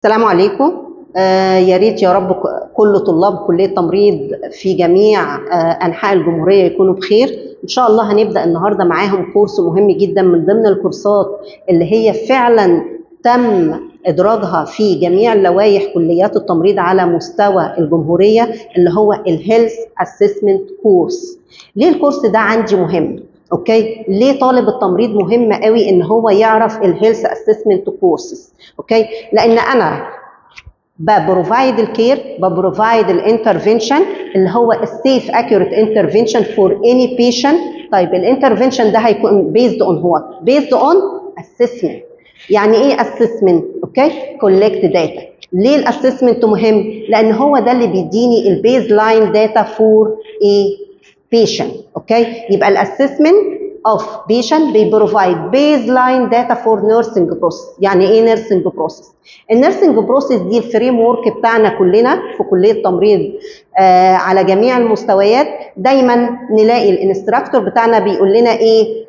السلام عليكم. يا ريت يا رب كل طلاب كلية تمريض في جميع أنحاء الجمهورية يكونوا بخير. إن شاء الله هنبدأ النهاردة معاهم كورس مهم جدا من ضمن الكورسات اللي هي فعلا تم إدراجها في جميع لوائح كليات التمريض على مستوى الجمهورية، اللي هو الهيلث اسسمنت كورس. ليه الكورس ده عندي مهم؟ اوكي، ليه طالب التمريض مهم قوي ان هو يعرف الهيلث اسسمنت كورسز؟ اوكي، لان انا ببروفايد الكير، ببروفايد الانترفنشن اللي هو السيف اكيوريت انترفنشن فور اني بيشنت. طيب الانترفنشن ده هيكون بيزد اون وات؟ بيزد اون اسسمنت. يعني ايه اسسمنت؟ اوكي، كولكت داتا. ليه الاسسمنت مهم؟ لان هو ده اللي بيديني البيز لاين داتا فور ايه patient. اوكي، يبقى الاسسمنت of patient بيبروفايد baseline data for nursing process. يعني ايه nursing process؟ النيرسينج بروسيس دي الفريم ورك بتاعنا كلنا في كليه التمريض على جميع المستويات. دايما نلاقي الانستراكتور بتاعنا بيقول لنا ايه؟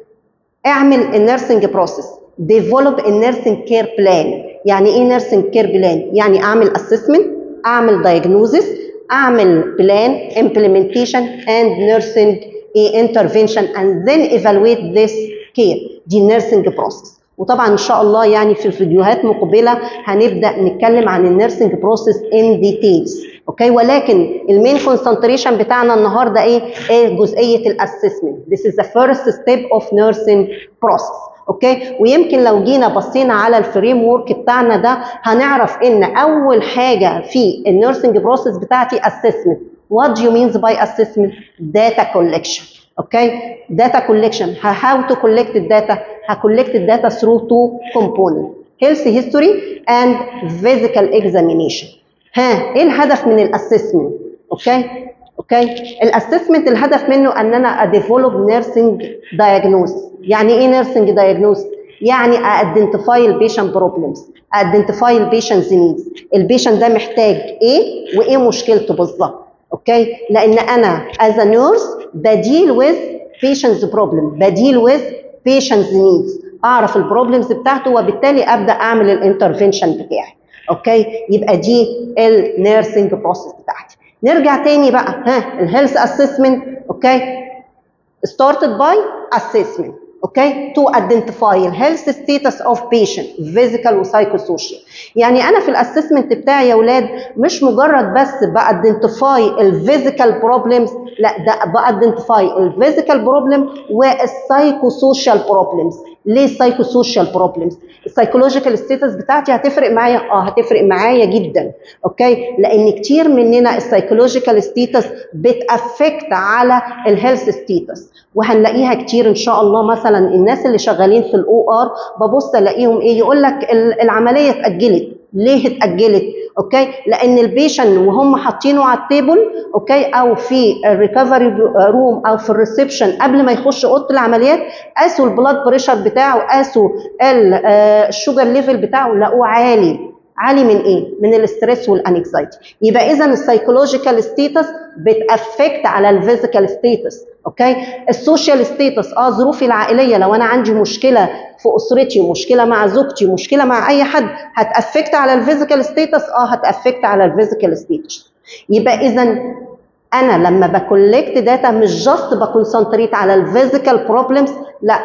اعمل النيرسينج بروسيس، ديفلوب النيرسينج كير بلان. يعني ايه نيرسينج كير بلان؟ يعني اعمل اسسمنت، اعمل دايجنوزس، اعمل بلان implementation and nursing intervention and then evaluate this care. دي النيرسينج بروسيس. وطبعا ان شاء الله يعني في الفيديوهات مقبله هنبدا نتكلم عن النيرسينج بروسيس ان ديتيلز. اوكي، ولكن المين كونسنتريشن بتاعنا النهارده ايه جزئيه الاسسمنت. This is the first step of nursing process. اوكي، ويمكن لو جينا بصينا على الفريم ورك بتاعنا ده هنعرف ان اول حاجه في النيرسينج بروسيس بتاعتي assessment. What do you mean by assessment? Data collection. Okay, data collection. How to collect the data? collect the data through two components: health history and physical examination. ايه الهدف من الاسسمنت؟ اوكي، الاسسمنت الهدف منه ان انا اديفلوب نيرسينج دايجنوز. يعني ايه نيرسينج دايجنوز؟ يعني ايدنتيفاي البيشنت بروبلمز، ايدنتيفاي البيشنت نيدز. البيشنت ده محتاج ايه وايه مشكلته بالظبط. اوكي، لان انا as a nurse بديل with patient's problem، بديل with patient's needs، اعرف البروبلمز بتاعته وبالتالي ابدا اعمل الانترفنشن بتاعي. اوكي، يبقى دي النيرسينج بروسيس بتاعتي. نرجع تاني بقى الهيلث اسسمنت. اوكي، started by assessment. اوكي، to identify the health status of patient physical وسايكوسوشيال. يعني انا في الاسسمنت بتاعي يا اولاد مش مجرد بس بايدنتيفاي الفيزيكال بروبلمز، لا ده بايدنتيفاي الفيزيكال بروبلم والسايكوسوشيال بروبلمز. ليه السايكوسوشيال بروبلمز؟ السايكولوجيكال ستيتس بتاعتي هتفرق معايا؟ هتفرق معايا جدا. اوكي، لان كتير مننا السايكولوجيكال ستيتس بتافكت على الهيلث ستيتس، وهنلاقيها كتير ان شاء الله. مثلا الناس اللي شغالين في الاو ار ببص الاقيهم ايه؟ يقول لك العمليه اتاجلت. ليه اتاجلت؟ اوكي، لان البيشن وهم حاطينه على التيبل، اوكي، او في الريكفري روم او في الريسبشن قبل ما يخش اوضه العمليات، قاسوا البلاد بريشر بتاعه، قاسوا الشوجر ليفل بتاعه، لقوه عالي من ايه؟ من الاستريس والانكزايتي. يبقى اذا السايكولوجيكال ستيتس بتافكت على الفيزيكال ستيتس. اوكي، السوشيال ستيتس، ظروفي العائليه، لو انا عندي مشكله في اسرتي، مشكله مع زوجتي، مشكله مع اي حد، هتافكت على الفيزيكال ستيتس. هتافكت على الفيزيكال ستيتس. يبقى اذا انا لما بكولكت داتا مش جاست بكونسنتريت على الفيزيكال بروبلمز، لا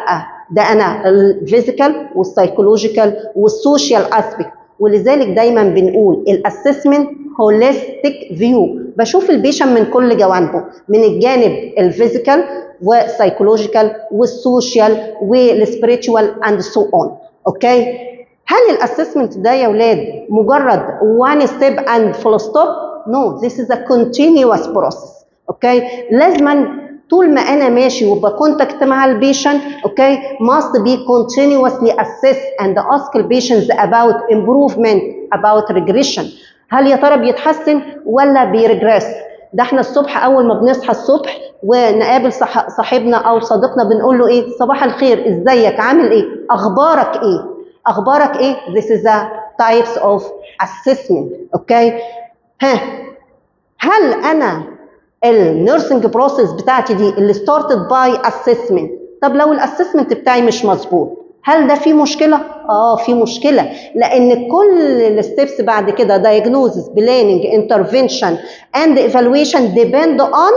ده انا الفيزيكال والسايكولوجيكال والسوشيال اسبيكت. ولذلك دايما بنقول الاسسمنت هوليستيك فيو، بشوف البيشنت من كل جوانبه، من الجانب الفيزيكال والسايكولوجيكال والسوشيال والسبيريتشوال اند سو اون. اوكي، هل الاسسمنت ده يا اولاد مجرد one step and full stop؟ No, this is a continuous process. اوكي، لازما طول ما انا ماشي وبكونتاكت مع البيشنت، اوكي، must be continuously assess and ask the patients about improvement, about regression. هل يا ترى بيتحسن ولا بيرجريس؟ ده احنا الصبح اول ما بنصحى الصبح ونقابل صاحبنا او صديقنا بنقول له ايه؟ صباح الخير، ازيك، عامل ايه، اخبارك ايه؟ اخبارك ايه؟ This is a types of assessment. اوكي، هل انا النيرسينج بروسيس بتاعتي دي اللي ستارتد باي اسسمنت؟ طب لو الاسسمنت بتاعي مش مظبوط، هل ده فيه مشكله؟ في مشكله، لان كل الستبس بعد كده diagnosis, planning, intervention and evaluation depend on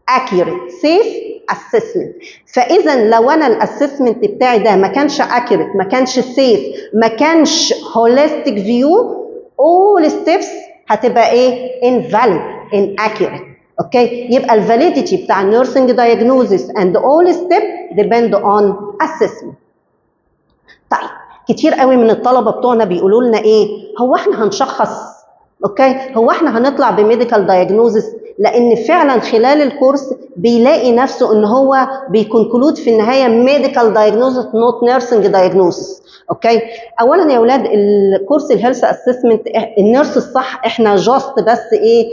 accurate safe assessment. فاذا لو انا الاسسمنت بتاعي ده ما كانش accurate، ما كانش safe، ما كانش holistic view، all steps هتبقى ايه؟ invalid, inaccurate. اوكي، يبقى الفاليديتي بتاع النيرسينج diagnosis and all step depend on assessment. طيب كتير قوي من الطلبه بتوعنا بيقولوا لنا ايه؟ هو احنا هنشخص؟ اوكي، هو احنا هنطلع بميديكال دايجنوزس؟ لان فعلا خلال الكورس بيلاقي نفسه ان هو بيكونكلود في النهايه ميديكال دايجنوزس نوت نيرسينج دايجنوزس. اوكي، اولا يا اولاد الكورس الهيلث اسسمنت النيرس الصح احنا جاست بس ايه،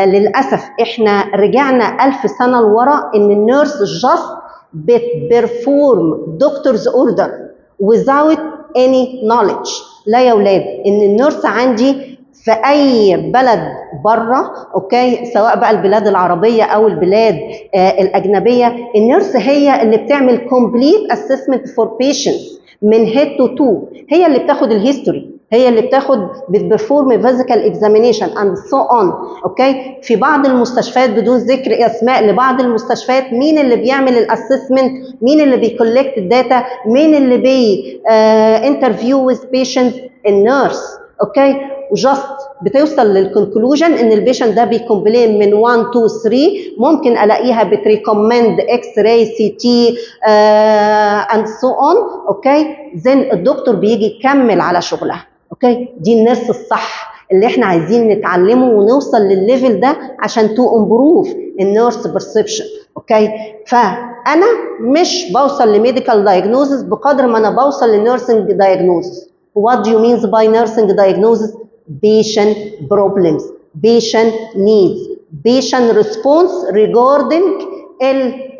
للاسف احنا رجعنا 1000 سنه لورا ان النيرس جاست بتبرفورم دكتورز اوردر without any knowledge. لا يا اولاد، ان النيرس عندي في اي بلد بره، اوكي، سواء بقى البلاد العربيه او البلاد الاجنبيه، النيرس هي اللي بتعمل complete assessment for patients من head to toe، هي اللي بتاخد الهيستوري، هي اللي بتاخد بتبرفورم فيزيكال اكزامينيشن اند سو اون. اوكي، في بعض المستشفيات بدون ذكر اسماء لبعض المستشفيات مين اللي بيعمل الاسسمنت؟ مين اللي بيكولكت الداتا؟ مين اللي بي انترفيو وذ بيشنت؟ النيرس. اوكي، وجاست بتوصل للكونكلوجن ان البيشنت ده بيكومبلين من 1 2 3، ممكن الاقيها بتريكومند اكس راي سي تي اند سو اون. اوكي، زين الدكتور بيجي يكمل على شغلها. اوكي، دي النيرس الصح اللي احنا عايزين نتعلمه ونوصل للليفل ده عشان تو امبروف النيرس بيرسبشن. اوكي، فانا مش بوصل لميديكال دايجنوزس بقدر ما انا بوصل لنيرسنج دايجنوزس. What do you mean by nursing diagnosis? Patient problems, patient needs, patient response regarding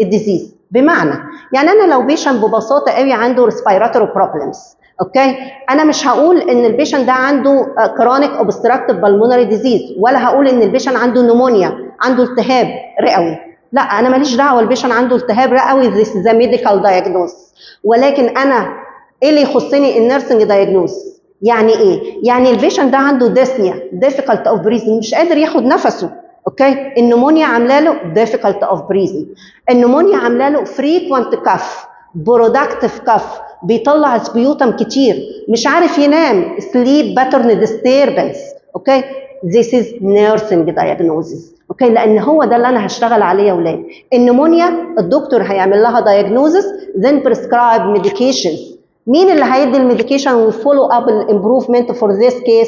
الديزيز. بمعنى يعني انا لو بيشنت ببساطه قوي عنده respiratory problems، اوكي، انا مش هقول ان البيشنت ده عنده chronic obstructive pulmonary disease، ولا هقول ان البيشنت عنده نمونيا، عنده التهاب رئوي. لا، انا ماليش دعوه البيشنت عنده التهاب رئوي this is a medical diagnosis. ولكن انا ايه اللي يخصني النيرسنج دايجنوز؟ يعني ايه؟ يعني البيشنت ده عنده ديسنيا difficult of breathing، مش قادر ياخد نفسه. اوكي، النمونيا عامله له difficult of breathing، النمونيا عامله له frequent cough، productive cough، بيطلع سبيوتم كتير، مش عارف ينام، sleep pattern disturbance. اوكي، this is nursing diagnosis. اوكي، لان هو ده اللي انا هشتغل عليه يا اولاد. النمونيا الدكتور هيعمل لها diagnosis then prescribe medications. مين اللي هيدي الميديكيشن وفولو اب الامبروفمنت فور ذيس كيس؟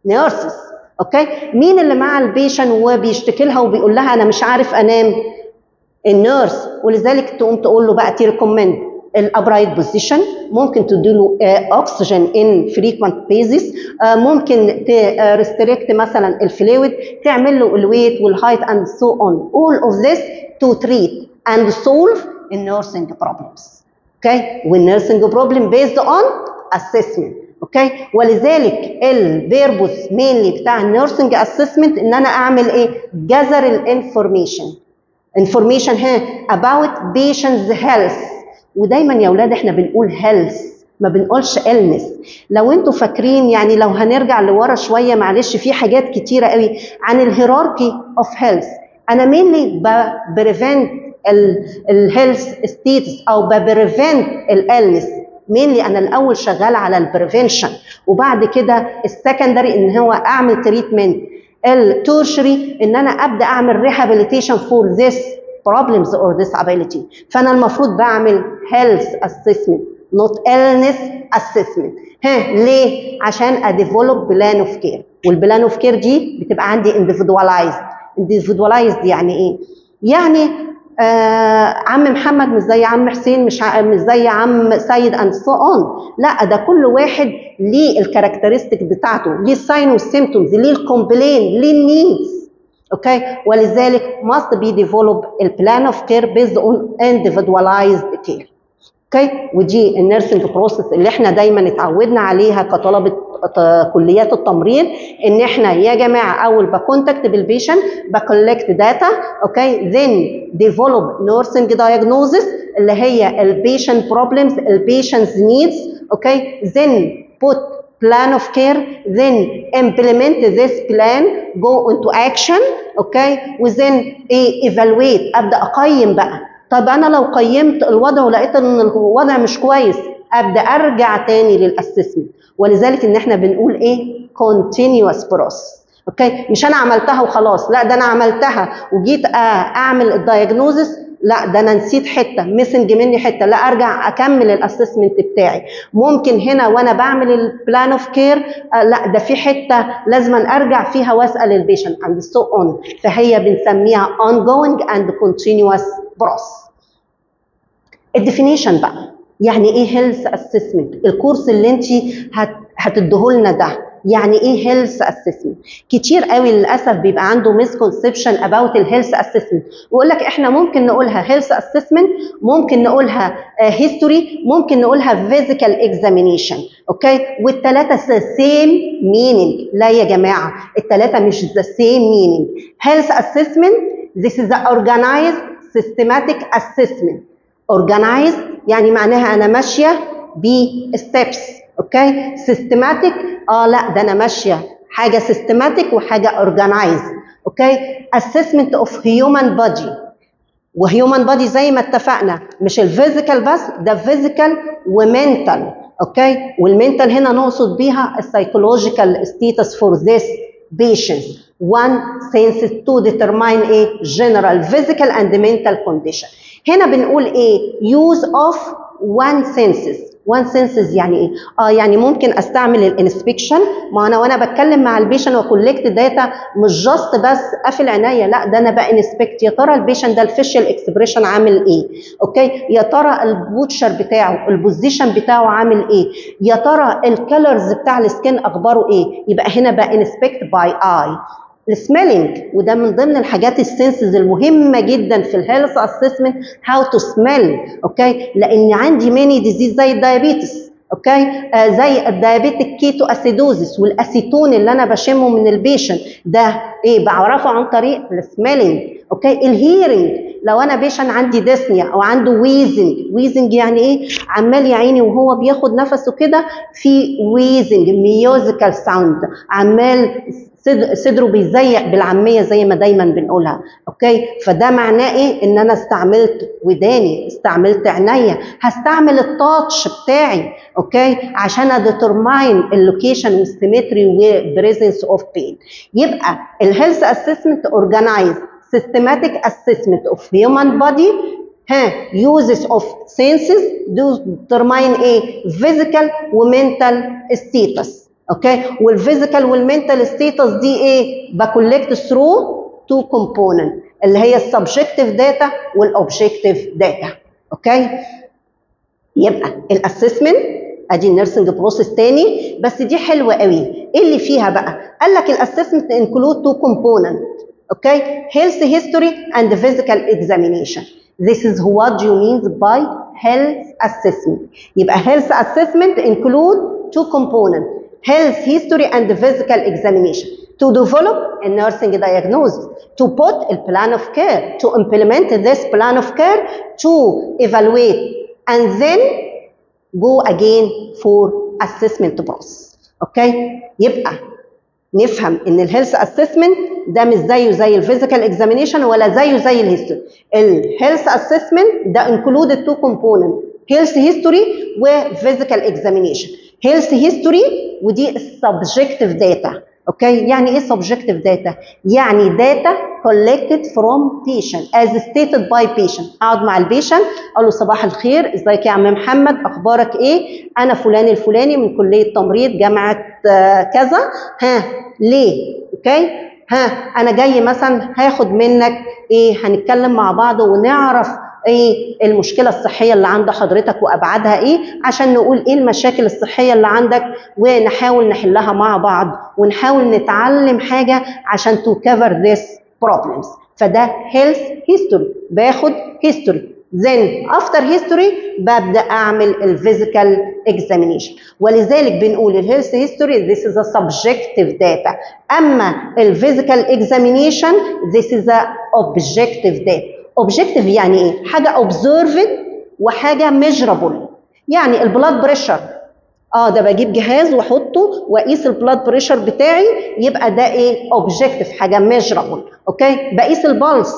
نيرسز. اوكي، مين اللي مع البيشن وبيشتكي لها وبيقول لها انا مش عارف انام؟ النيرس. ولذلك تقوم تقول له بقى تريكومند الابرايت بوزيشن، ممكن تديله اكسجين ان فريكوينت بيزيس، ممكن تريستريكت مثلا الفلويد، تعمل له الويت والهايت اند سو اون. all of this to treat and solve nursing problems. اوكي، والنيرسنج بروبلم بيزد اون اسسمنت. اوكي، ولذلك البيربوس مينلي بتاع النيرسنج اسسمنت ان انا اعمل ايه؟ جذر انفورميشن ها about patient's health. ودايما يا اولاد احنا بنقول health ما بنقولش illness. لو انتوا فاكرين يعني لو هنرجع لورا شويه معلش في حاجات كتيره قوي عن الهيراركي اوف هيلث. انا مينلي بريفنت الهيلث ستيتس او بريفنت الالنس. مينلي انا الاول شغال على البريفنشن، وبعد كده السكندري ان هو اعمل تريتمنت، التورشري ان انا ابدا اعمل ريهابيليتيشن فور ذيس بروبلمز اور disability. فانا المفروض بعمل هيلث اسسمنت نوت illness اسسمنت. ليه؟ عشان اديفلوب بلان اوف كير، والبلان اوف كير دي بتبقى عندي individualized. يعني ايه؟ يعني عم محمد مش زي عم حسين، مش زي عم سيد اند سو اون. لا، ده كل واحد ليه الكاركترستيك بتاعته، ليه الساين والسيمتومز، ليه الكومبلين، ليه النيدز. اوكي، ولذلك must be developed البلان اوف كير based on individualized care. اوكي، ودي النيرسنج بروسيس اللي احنا دايما اتعودنا عليها كطلبه كليات التمريض، ان احنا يا جماعه اول بكونتاكت بالبيشنت، بكولكت داتا، اوكي، then develop nursing diagnosis اللي هي البيشنت بروبلمز البيشنت's needs. اوكي then put plan of care, then implement this plan, go into action. اوكي وthen evaluate ابدا اقيم بقى. طب انا لو قيمت الوضع ولقيت ان الوضع مش كويس ابدا ارجع تاني للاسسمنت. ولذلك ان احنا بنقول ايه continuous process. اوكي مش انا عملتها وخلاص، لا ده انا عملتها وجيت اعمل الدايجنوزس، لا ده انا نسيت حته ميسنج مني حته، لا ارجع اكمل الاسسمنت بتاعي. ممكن هنا وانا بعمل البلان اوف كير لا ده في حته لازم ارجع فيها واسال البيشنت اند سو اون. فهي بنسميها ongoing and continuous process. الديفينيشن بقى يعني ايه هيلث اسسمنت؟ الكورس اللي انت هتديهولنا ده يعني ايه هيلث اسسمنت؟ كتير قوي للاسف بيبقى عنده مسكونسبشن اباوت الهيلث اسسمنت، ويقول لك احنا ممكن نقولها هيلث اسسمنت، ممكن نقولها هيستوري، ممكن نقولها فيزيكال اكزامينيشن. اوكي والثلاثه سيم مينينج. لا يا جماعه الثلاثه مش ذا سيم مينينج. هيلث اسسمنت this is the organized systematic assessment. organized يعني معناها انا ماشيه بستبس. اوكي سيستماتيك لا ده انا ماشيه حاجه سيستماتيك وحاجه اورجانايز. اوكي اسسمنت اوف هيومن بودي، وهيومن بودي زي ما اتفقنا مش الفيزيكال بس، ده فيزيكال ومنتال. اوكي والمنتال هنا نقصد بيها السايكولوجيكال ستيتس فور ذيس patients. One senses to determine a general physical and mental condition. هنا بنقول ايه use of one senses. one senses يعني ايه؟ يعني ممكن استعمل الانسبكشن. ما انا وانا بتكلم مع البيشنت وكولكت داتا مش جاست بس قافل عينيا، لا ده انا بانسبكت يا ترى البيشنت ده الفيشيال اكسبريشن عامل ايه؟ اوكي يا ترى البوتشر بتاعه البوزيشن بتاعه عامل ايه؟ يا ترى الكالرز بتاع السكين اخباره ايه؟ يبقى هنا بانسبكت باي اي. السميلينج وده من ضمن الحاجات السنسز المهمه جدا في الهيلث اسسمنت، هاو تو سميل. اوكي لان عندي ماني ديزيز زي الدايابيتس. اوكي زي الدايابيتك كيتو اسيدوزس والاسيتون اللي انا بشمه من البيشنت ده ايه بعرفه عن طريق السميلينج. اوكي الهيرنج لو انا بيشنت عندي ديسنيا او عنده ويزنج. ويزنج يعني ايه؟ عمال يا عيني وهو بياخد نفسه كده في ويزنج ميوزيكال ساوند، عمال صدره بيزيق بالعاميه زي ما دايما بنقولها. اوكي فده معناه ايه؟ ان انا استعملت وداني، استعملت عينيا، هستعمل التاتش بتاعي. اوكي عشان اديترماين اللوكيشن والسيمتري وبريزنس اوف بين. يبقى الهيلث اسسمنت اورجانايز systematic assessment of human body uses of senses determine a physical وmental status. اوكي والفيزيكال والمنتال ستيتس دي ايه؟ بكولكت ثرو تو كومبوننت اللي هي السبجكتيف داتا والاوبجكتيف داتا. اوكي يبقى الاسسمنت ادي النيرسنج بروسيس تاني، بس دي حلوه قوي. ايه اللي فيها بقى؟ قال لك الاسسمنت انكلود تو كومبوننت. اوكي health history and physical examination. This is what you mean by health assessment. يبقى health assessment include two components: health history and physical examination to develop a nursing diagnosis, to put a plan of care, to implement this plan of care, to evaluate, and then go again for assessment process. اوكي يبقى نفهم ان الهيلث اسسمنت ده مش زي الفيزيكال اكزامينيشن ولا زي الهيستوري. الهيلث اسسمنت ده انكلودد تو كومبوننت: هيلث هيستوري وفيزيكال اكزامينيشن. هيلث هيستوري ودي السبجكتيف داتا. اوكي يعني ايه سبجكتيف داتا؟ يعني داتا collected from patient as stated by patient. اقعد مع البيشنت اقول له صباح الخير، ازيك يا عم محمد، اخبارك ايه؟ انا فلان الفلاني من كليه تمريض جامعه كذا. ليه؟ اوكي انا جاي مثلا هاخد منك ايه، هنتكلم مع بعض ونعرف ايه المشكله الصحيه اللي عند حضرتك وابعادها ايه، عشان نقول ايه المشاكل الصحيه اللي عندك ونحاول نحلها مع بعض ونحاول نتعلم حاجه عشان تو كفر ذيس بروبلمز. فده هيلث هيستوري، باخد هيستوري. then after history ببدا اعمل الفيزيكال اكزامينيشن. ولذلك بنقول الهيلث هيستوري this is a subjective data، اما الفيزيكال اكزامينيشن this is a objective data. objective يعني ايه؟ حاجه observed وحاجه ميجرابل. يعني البلاد بريشر ده بجيب جهاز واحطه واقيس البلاد بريشر بتاعي، يبقى ده ايه؟ اوبجكتيف، حاجه ميجرابل. اوكي، بقيس البلس،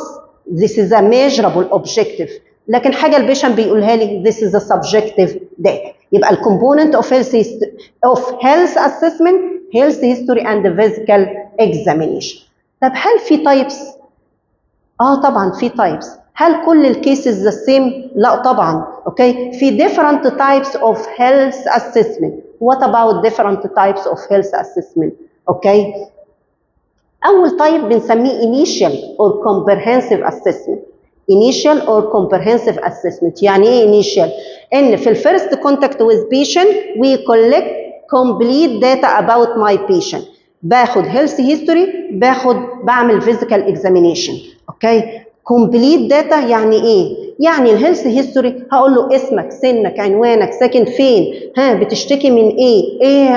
this is a measurable objective. لكن حاجه البيشنت بيقولها لي this is a subjective data. يبقى الكومبوننت of health assessment health history and physical examination. طب هل في تايبس؟ طبعا في تايبس. هل كل الكيسز ذا سيم؟ لا طبعا. اوكي، في different types of health assessment. What about different types of health assessment؟ اوكي، اول تايب بنسميه initial or comprehensive assessment. initial or comprehensive assessment. يعني ايه initial؟ ان في الفيرست contact with patient we collect complete data about my patient. باخد health history، بعمل physical examination. اوكي، complete data يعني ايه؟ يعني الهيلث هيستوري هقول له اسمك، سنك، عنوانك، ساكن فين، بتشتكي من ايه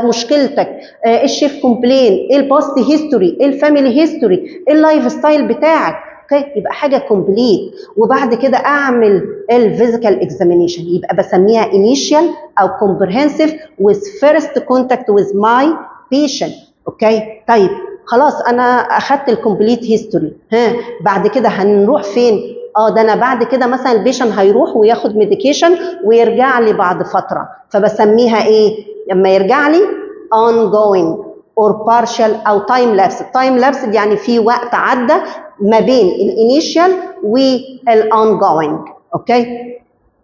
مشكلتك، ايه الشيف كومبلين، ايه الباست هيستوري، ايه الفاميلي هيستوري، ايه اللايف ستايل بتاعك. اوكي، يبقى حاجه كومبليت. وبعد كده اعمل الفيزيكال اكزامينيشن، يبقى بسميها انيشال او كومبرهنسيف with first contact with my patient. اوكي، طيب خلاص انا اخدت الكومبليت هيستوري، بعد كده هنروح فين؟ ده انا بعد كده مثلا البيشنت هيروح وياخد ميديكيشن ويرجع لي بعد فتره، فبسميها ايه لما يرجع لي؟ ongoing or partial او تايم لابس. التايم لابس يعني في وقت عدى ما بين الانيشال والongoing. اوكي،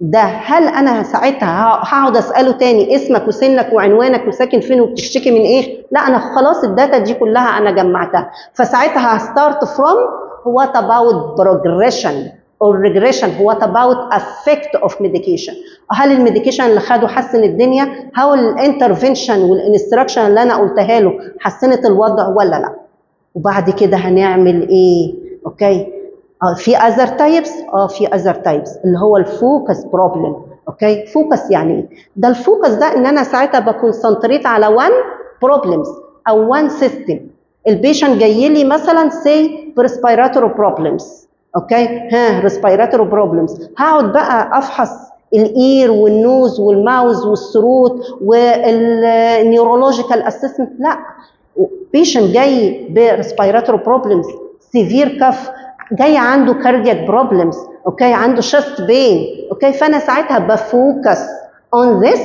ده هل انا ساعتها هقعد اساله تاني اسمك وسنك وعنوانك وساكن فين وبتشتكي من ايه؟ لا، انا خلاص الداتا دي كلها انا جمعتها. فساعتها هستارت فروم what about progression or regression؟ what about effect of medication؟ هل الميديكيشن اللي خده حسن الدنيا؟ هل الانترفنشن والانستراكشن اللي انا قلتها له حسنت الوضع ولا لا؟ وبعد كده هنعمل ايه؟ اوكي، في other types. في other types اللي هو الفوكس بروبلم. اوكي، فوكس يعني ايه؟ ده الفوكس ده ان انا ساعتها بكونسنتريت على one problems او one system. البيشنت جاي لي مثلا say respiratory problems. اوكي، respiratory problems، هقعد بقى افحص الاير والنوز والماوز والثروت والنيورولوجيكال اسسمنت. لا، بيشنت جاي بريسبيراتوري بروبلمز، سيفير كف، جاي عنده كاردياك بروبلمز، اوكي، عنده شست بين. اوكي، فانا ساعتها بفوكس اون ذيس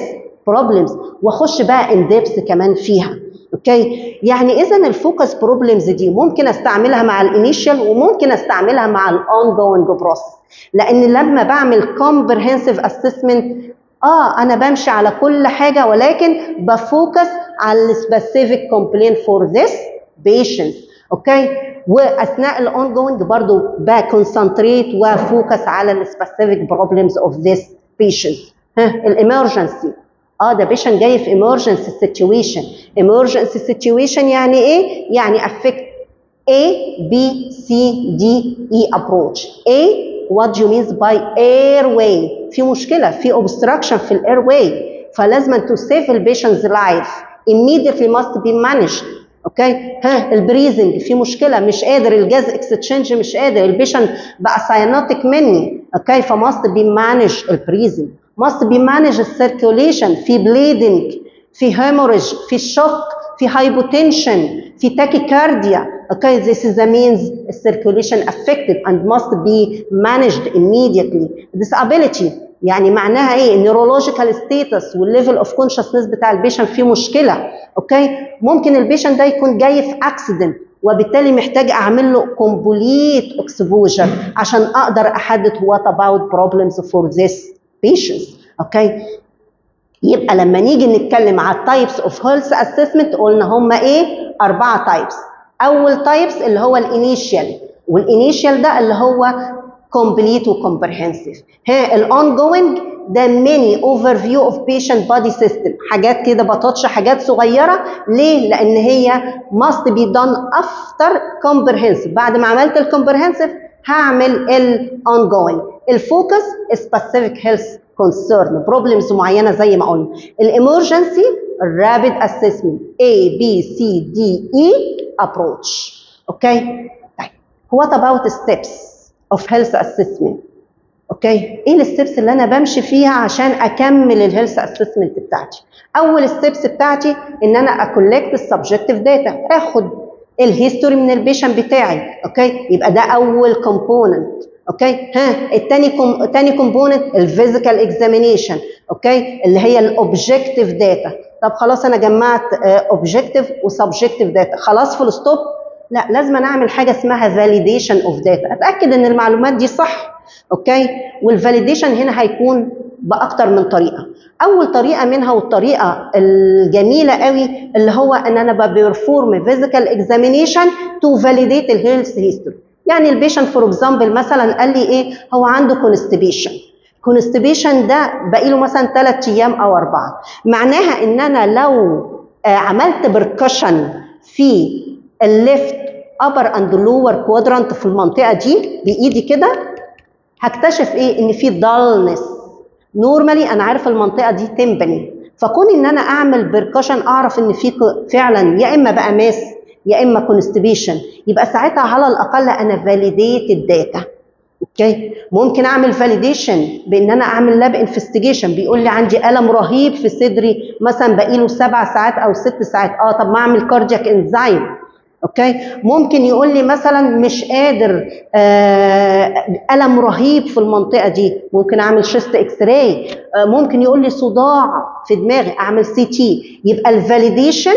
بروبلمز واخش بقى ان ديبث كمان فيها. اوكي، يعني اذا الفوكس بروبلمز دي ممكن استعملها مع الانيشال وممكن استعملها مع الاون جوينج بروسس. لان لما بعمل كومبرهنسيف اسسمنت انا بمشي على كل حاجه، ولكن بفوكس على السبيسيفيك كومبلين فور ذس بيشنت. اوكي، واثناء الاون جوينج برضو بكونسنتريت وفوكس على السبيسيفيك بروبلمز اوف ذس بيشنت. الامرجنسي، ده بيشنت جاي في emergency situation. emergency situation يعني ايه؟ يعني affect A B C D E approach. A what you mean by airway؟ في مشكلة، في obstruction في الايرواي، فلازم to save the patient's life immediately must be managed. اوكي، البريزنج في مشكلة، مش قادر الجاز اكستشينج، مش قادر البيشنت بقى ساينوتيك مني. اوكي، فماست بي مانج البريزنج، must be managed السيركيوليشن، في بليدنج، في هيموريج، في شوك، في هايبوتنشن، في تاكيكارديا. okay, this is the means circulation affected and must be managed immediately. disability يعني معناها ايه؟ النيورولوجيكال ستيتس والليفل اوف كونشسنس بتاع البيشنت فيه مشكله. اوكي، ممكن البيشنت ده يكون جاي في اكسيدنت وبالتالي محتاج اعمل له كومبليت اكسبوجر عشان اقدر احدد what about problems for this patients. اوكي، يبقى لما نيجي نتكلم على التايبس اوف هيلث اسسمنت قلنا هم ايه؟ 4 تايبس. اول تايبس اللي هو الانيشال، والانيشال ده اللي هو كومبليت وكومبرهنسيف. الاون جوينج ده ميني اوفر فيو اوف بيشنت بادي سيستم، حاجات كده بتاتش، حاجات صغيره. ليه؟ لان هي must be done after comprehensive. بعد ما عملت الكومبرهنسيف هعمل الاون جوينج. الفوكس سبيسيفيك هيلث كونسيرن، بروبلمز معينه زي ما قلنا. الامرجنسي الرابيد اسسمنت A B C D E approach. اوكي، طيب what about steps of health assessment؟ اوكي، ايه الستبس اللي انا بمشي فيها عشان اكمل الهيلث اسسمنت بتاعتي؟ اول ستبس بتاعتي ان انا اكولكت السبجكتيف داتا، اخد الهيستوري من البيشنت بتاعي. اوكي، يبقى ده اول كومبوننت. اوكي، تاني كومبوننت الفيزيكال اكزامينيشن. اوكي، اللي هي الاوبجكتيف داتا. طب خلاص انا جمعت اوبجكتيف وسبجكتيف داتا، خلاص فول ستوب؟ لا، لازم أنا اعمل حاجه اسمها فاليديشن اوف داتا، اتاكد ان المعلومات دي صح. اوكي، والفاليديشن هنا هيكون باكتر من طريقه. اول طريقه منها والطريقه الجميله قوي اللي هو ان انا ببرفورم فيزيكال اكزامينيشن تو فاليديت الهيلث هيستوري. يعني البيشنت فور اكزامبل مثلا قال لي ايه، هو عنده كونستيبيشن ده باقي له مثلا 3 ايام او 4، معناها ان انا لو عملت بركشن في الليفت upper and lower quadrant في المنطقه دي بايدي كده، هكتشف ايه؟ ان في دالنس. نورمالي انا عارفه المنطقه دي تمبني، فكون ان انا اعمل بركشن اعرف ان في فعلا يا اما بقى ماس يا اما كونستيبيشن، يبقى ساعتها على الاقل انا فاليديت الداتا. اوكي، ممكن اعمل فاليديشن بان انا اعمل لاب انفستيجيشن، بيقول لي عندي الم رهيب في صدري مثلا بقيله 7 ساعات او 6 ساعات، طب ما اعمل كاردياك انزايم. اوكي، ممكن يقول لي مثلا مش قادر، الم رهيب في المنطقه دي، ممكن اعمل شيست اكس راي. ممكن يقول لي صداع في دماغي، اعمل سي تي. يبقى الفاليديشن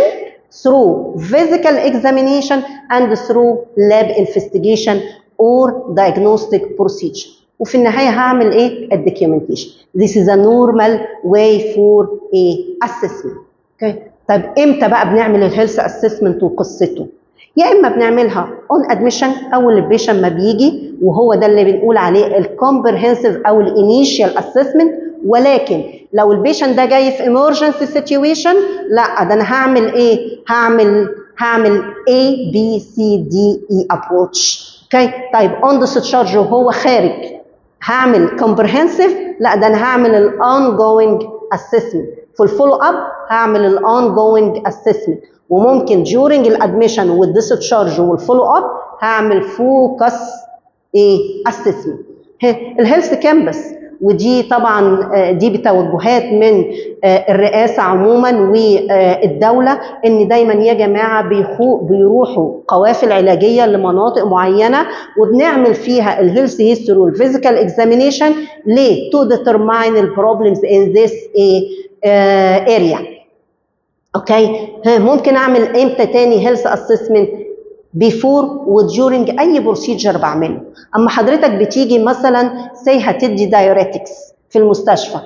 through physical examination and through lab investigation or diagnostic procedure. وفي النهايه هعمل ايه؟ الدوكيومنتيشن. This is a normal way for a assessment. اوكي، طيب امتى بقى بنعمل الهيلث اسسمنت وقصته؟ يا اما بنعملها اون ادميشن اول البيشنت ما بيجي، وهو ده اللي بنقول عليه الكومبرهنسيف او الانيشال اسسمنت. ولكن لو البيشنت ده جاي في emergency situation، لا ده انا هعمل ايه؟ هعمل A B C D E approach. اوكي، طيب اون discharge وهو خارج هعمل كومبرهنسيف؟ لا ده انا هعمل الاون جوينج اسسمنت. في الفولو اب هعمل الاون جوينج اسسمنت، وممكن during الادميشن والديسشارج والفولو اب هعمل فوكس اسسمنت. الهيلث كامبس، ودي طبعا دي بتوجهات من الرئاسه عموما والدوله، ان دايما يا جماعه بيروحوا قوافل علاجيه لمناطق معينه وبنعمل فيها الهيلث هيستوري والفيزيكال اكزامينيشن. ليه؟ تو ديترماين البروبلمز ان ذيس اريا. اوكي، ممكن اعمل امتى تاني هيلث اسسمنت؟ بيفور وديورنج اي بروسيجر بعمله. اما حضرتك بتيجي مثلا هتدي دايوريتكس في المستشفى،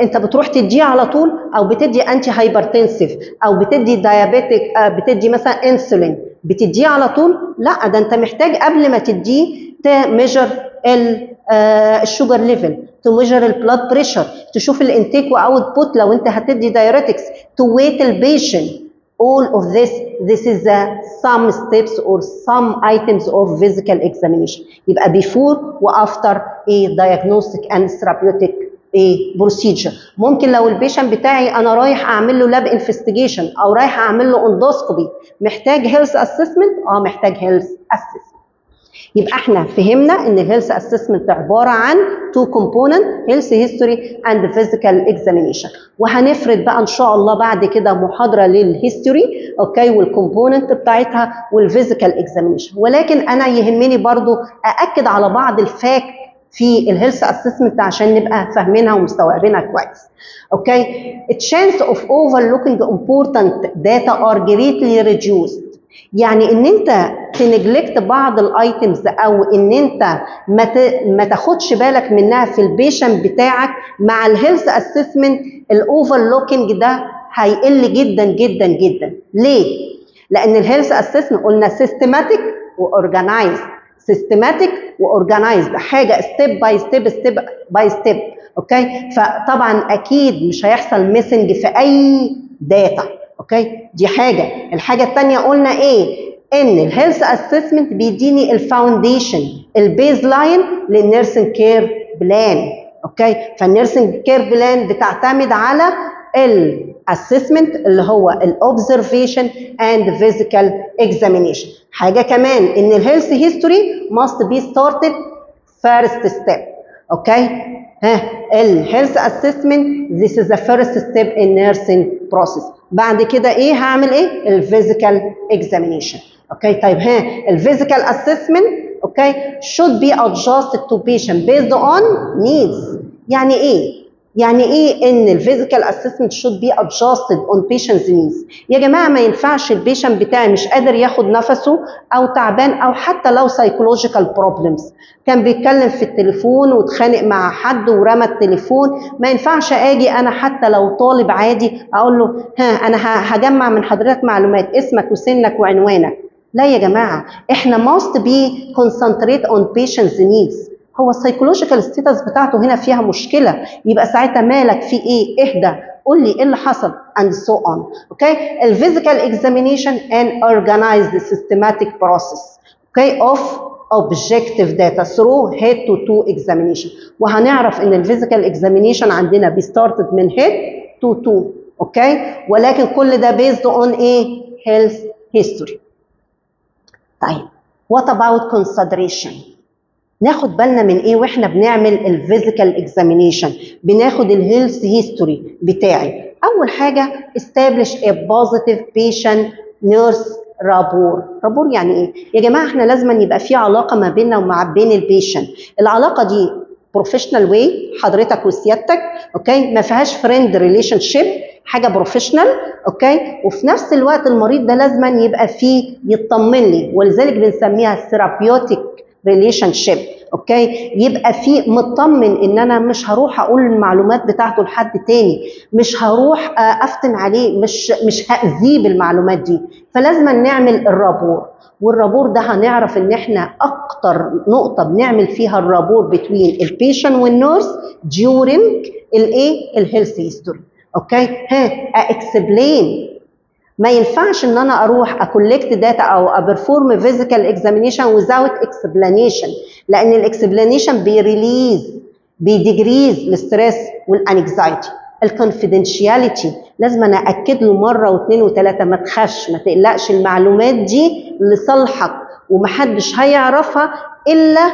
انت بتروح تديه على طول، او بتدي انتي هايبرتنسيف، او بتدي دايابيتك، بتدي مثلا انسولين بتديه على طول؟ لا، ده انت محتاج قبل ما تديه تميجر الشوجر ليفل، تميجر البلاد بريشر، تشوف الانتيك واوت بوت لو انت هتدي دايوريتكس، تو ويت البيشنت. All of this is some steps or some items of physical examination. يبقى before و after a diagnostic and therapeutic procedure. ممكن لو البيشنت بتاعي انا رايح اعمل له لاب انفستيجيشن او رايح اعمل له اندوسكوبي، محتاج هيلث اسسمنت؟ محتاج هيلث اسسمنت. يبقى احنا فهمنا ان الهيلث اسسمنت عباره عن تو كومبوننت، هيلث هيستوري اند فيزيكال اكزامينيشن. وهنفرد بقى ان شاء الله بعد كده محاضره للهيستوري، اوكي، والكومبوننت بتاعتها والفيزيكال اكزامينيشن. ولكن انا يهمني برضو ااكد على بعض الفاكت في الهيلث اسسمنت عشان نبقى فاهمينها ومستوعبينها كويس. اوكي، chance of overlooking important data are greatly reduced. يعني ان انت تنجلكت بعض الايتمز او ان انت ما تاخدش بالك منها في البيشنت بتاعك، مع الهيلث اسسمنت الاوفرلوكينج ده هيقل جدا جدا جدا. ليه؟ لان الهيلث اسسمنت قلنا سيستماتيك واورجنايزد، سيستماتيك واورجنايزد، حاجه ستيب باي ستيب، ستيب باي ستيب. اوكي، فطبعا اكيد مش هيحصل ميسنج في اي داتا. اوكي، دي حاجه. الحاجه الثانيه قلنا ايه؟ ان الهيلث اسسمنت بيديني الفاونديشن، البيز لاين للنيرسنج كير بلان. اوكي، فالنيرسنج كير بلان بتعتمد على الاسسمنت اللي هو الاوبزرفيشن اند فيزيكال اكزامينيشن. حاجه كمان ان الهيلث هيستوري must be started first step. اوكي. الهيلث اسسمنت this is the first step in nursing process. بعد كده ايه هعمل ايه؟ الفيزيكال اكزامينيشن. اوكي طيب الفيزيكال اسسمنت اوكي should be adjusted to patient based on needs. يعني ايه؟ يعني ايه ان الفيزيكال اسسمنت should be adjusted on patient's needs؟ يا جماعه ما ينفعش البيشنت بتاعي مش قادر ياخد نفسه او تعبان او حتى لو psychological problems، كان بيتكلم في التليفون واتخانق مع حد ورمى التليفون، ما ينفعش اجي انا حتى لو طالب عادي اقول له انا هجمع من حضرتك معلومات اسمك وسنك وعنوانك. لا يا جماعه، احنا must be concentrate on patient's needs. هو السايكولوجيكال ستيتس بتاعته هنا فيها مشكله، يبقى ساعتها مالك في ايه؟ اهدى قول لي ايه اللي حصل and so on. اوكي الفيزيكال اكزامينيشن and organize the systematic process okay of objective data through head to toe examination. وهنعرف ان الفيزيكال اكزامينيشن عندنا بيستارتد من head to toe اوكي، ولكن كل ده based on ايه؟ health history. طيب what about consideration؟ ناخد بالنا من ايه واحنا بنعمل الفيزيكال اكزامينيشن؟ بناخد الهيلث هيستوري بتاعي. اول حاجه establish a positive patient nurse rapport. رابور يعني ايه يا جماعه؟ احنا لازم يبقى في علاقه ما بيننا وما بين البيشنت. العلاقه دي بروفيشنال واي حضرتك وسيادتك اوكي، ما فيهاش فريند ريليشن شيب، حاجه بروفيشنال اوكي، وفي نفس الوقت المريض ده لازم يبقى فيه يطمن لي، ولذلك بنسميها ثيرابيوتيك ريليشن شيب اوكي. يبقى في مطمن ان انا مش هروح اقول المعلومات بتاعته لحد تاني، مش هروح افتن عليه، مش هاذيه بالمعلومات دي. فلازم نعمل الرابور، والرابور ده هنعرف ان احنا اكتر نقطه بنعمل فيها الرابور بين البيشنت والنيرس during الايه؟ الهيلث هيستوري اوكي. اكسبلين، ما ينفعش ان انا اروح اكولكت داتا او ابرفورم فيزيكال اكزامينيشن without explanation، لان الاكسبلانيشن بيديجريز الستريس والانكزايتي. الكونفيدنشياليتي لازم انا اكد له مره واثنين وثلاثه، ما تخافش ما تقلقش، المعلومات دي لصالحك ومحدش هيعرفها الا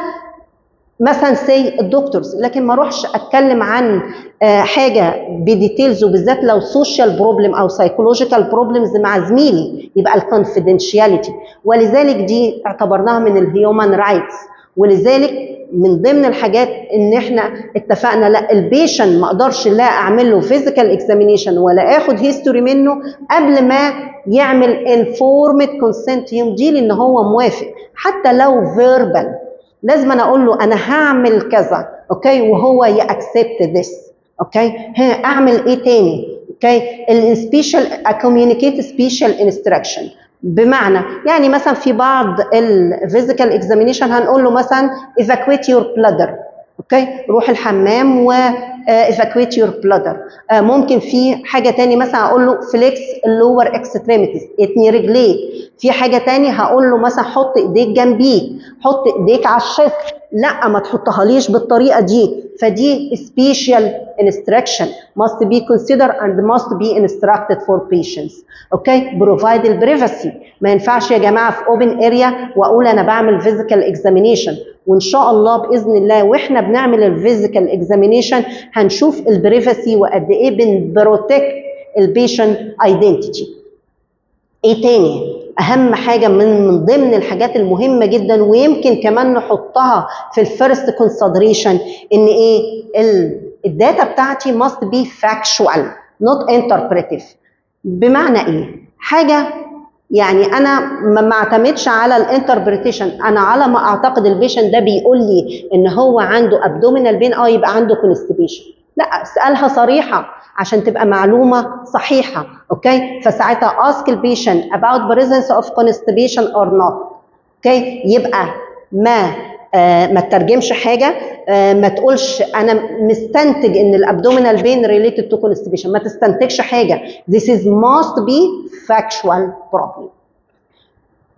مثلا سي الدكتورز، لكن ما اروحش اتكلم عن حاجه بديتيلز، وبالذات لو سوشيال بروبلم او سايكولوجيكال بروبلمز مع زميلي، يبقى الكونفيدنشياليتي. ولذلك دي اعتبرناها من الهيومن رايتس، ولذلك من ضمن الحاجات ان احنا اتفقنا لا البيشنت ما اقدرش لا اعمل له فيزيكال اكزامينيشن ولا اخد هيستوري منه قبل ما يعمل انفورمد كونسنت يمضي لي ان هو موافق، حتى لو فيربال لازم انا اقول له انا هعمل كذا اوكي وهو ياكسبت ذس اوكي. اعمل ايه تاني اوكي؟ السبيشال كوميونيكيت سبيشال انستراكشن، بمعنى يعني مثلا في بعض الفيزيكال اكزامينيشن هنقول له مثلا evacuate your bladder اوكي، روح الحمام و evacuate your bladder. ممكن في حاجه تاني مثلا اقول له flex lower extremities، اتني رجليك. في حاجه تاني هقول له مثلا حط ايديك جنبيك، حط ايديك على الشست، لا ما تحطها ليش بالطريقه دي. فدي special instruction must be considered and must be instructed for patients اوكي. provide privacy، ما ينفعش يا جماعه في open area واقول انا بعمل physical examination، وان شاء الله باذن الله واحنا بنعمل الفيزيكال اكزامينيشن هنشوف البريفاسي وقد ايه بنبروتكت البيشنت ايدنتيتي. ايه تاني؟ اهم حاجه من ضمن الحاجات المهمه جدا ويمكن كمان نحطها في الفيرست كونسيدريشن ان ايه؟ الداتا بتاعتي must be factual not interpretive. بمعنى ايه؟ حاجه يعني انا ما اعتمدش على الانتربريتيشن، انا على ما اعتقد البيشنت ده بيقول لي ان هو عنده ابدومينال بين يبقى عنده كونستيبيشن، لا اسالها صريحه عشان تبقى معلومه صحيحه اوكي. فساعتها ask البيشنت about presence of constipation or not اوكي. يبقى ما تترجمش حاجه، ما تقولش انا مستنتج ان الابدومينال بين ريليتد تو كونستيبيشن، ما تستنتجش حاجه. This is must be factual problem.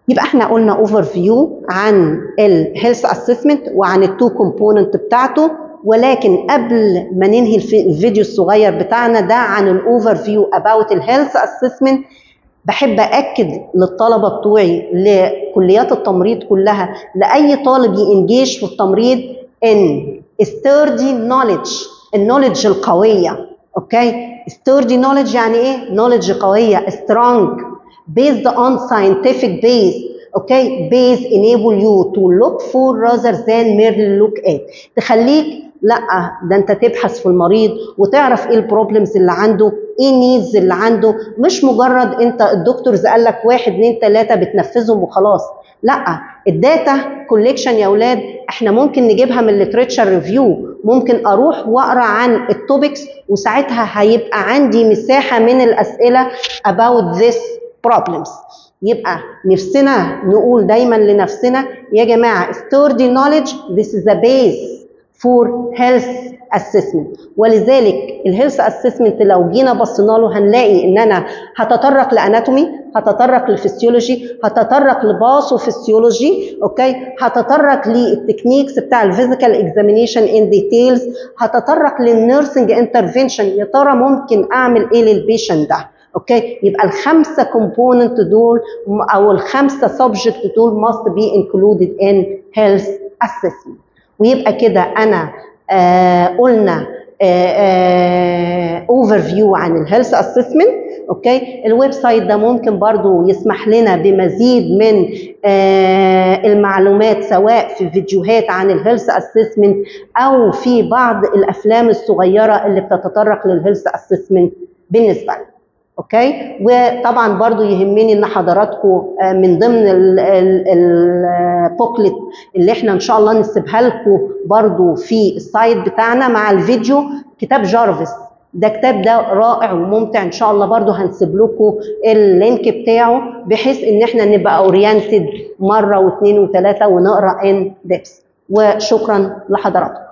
يبقى احنا قلنا اوفر فيو عن الهيلث اسسمنت وعن التو كومبوننت بتاعته، ولكن قبل ما ننهي الفيديو الصغير بتاعنا ده عن الاوفر فيو اباوت الهيلث اسسمنت، بحب أكد للطلبة بتوعي لكليات التمريض كلها، لأي طالب ينجيش في التمريض إن sturdy knowledge، النولج القويه. اوكي، sturdy knowledge يعني ايه؟ knowledge قويه، strong based on scientific base. اوكي، base enable you to look for rather than merely look at، تخليك لا ده انت تبحث في المريض وتعرف ايه البروبلمز اللي عنده، ايه النيدز اللي عنده، مش مجرد انت الدكتورز قال لك 1 2 3 بتنفذهم وخلاص. لا، الداتا كوليكشن يا اولاد احنا ممكن نجيبها من الليتريتشر ريفيو، ممكن اروح واقرا عن التوبكس وساعتها هيبقى عندي مساحه من الاسئله about this problems. يبقى نفسنا نقول دايما لنفسنا يا جماعه sturdy knowledge this is the base for health assessment. ولذلك الهيلث اسسمنت لو جينا بصينا له هنلاقي ان انا هتطرق لاناتومي، هتطرق للفسيولوجي، هتطرق لباثوفسيولوجي، اوكي، هتطرق للتكنيكس بتاع الفيزيكال اكزامينيشن ان ديتيلز، هتطرق للنيرسنج انترفنشن، يا ترى ممكن اعمل ايه للبيشنت ده. اوكي، يبقى الخمسه كومبوننت دول او الخمسه سبجكت دول must be included in health assessment. ويبقى كده انا قلنا اوفر فيو عن الهيلث اسسمنت. اوكي، الويب سايت ده ممكن برضو يسمح لنا بمزيد من المعلومات سواء في فيديوهات عن الهيلث اسسمنت او في بعض الافلام الصغيره اللي بتتطرق للهيلث اسسمنت بالنسبه لنا. اوكي، وطبعا برضو يهمني ان حضراتكم من ضمن البوكلت اللي احنا ان شاء الله نسيبها لكم برضو في السايت بتاعنا مع الفيديو كتاب جارفيس. ده كتاب ده رائع وممتع، ان شاء الله برضو هنسيب لكم اللينك بتاعه بحيث ان احنا نبقى اورينتد مره واثنين وثلاثه ونقرا ان ديبس. وشكرا لحضراتكم.